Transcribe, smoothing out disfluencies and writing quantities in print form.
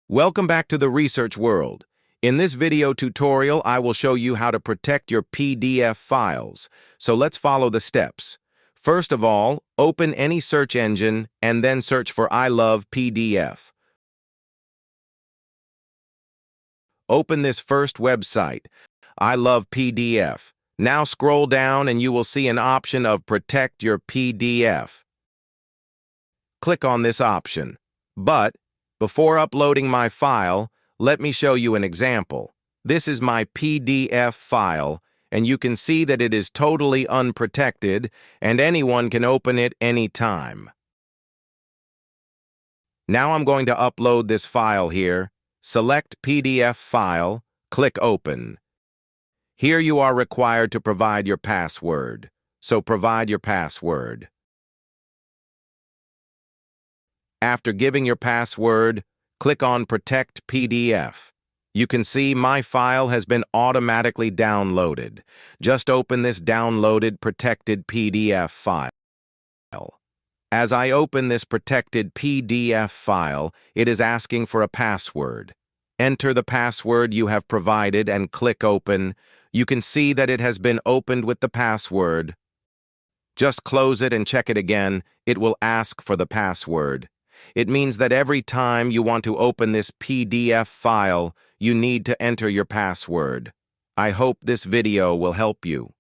Welcome back to the research world. In this video tutorial, I will show you how to protect your PDF files. So let's follow the steps. First of all, open any search engine and then search for I love PDF. Open this first website, I love PDF. Now scroll down and you will see an option of Protect your PDF. Click on this option. But before uploading my file, let me show you an example. This is my PDF file, and you can see that it is totally unprotected, and anyone can open it anytime. Now I'm going to upload this file here. Select PDF file, click Open. Here you are required to provide your password, so provide your password. After giving your password, click on Protect PDF. You can see my file has been automatically downloaded. Just open this downloaded protected PDF file. As I open this protected PDF file, it is asking for a password. Enter the password you have provided and click Open. You can see that it has been opened with the password. Just close it and check it again. It will ask for the password. It means that every time you want to open this PDF file, you need to enter your password. I hope this video will help you.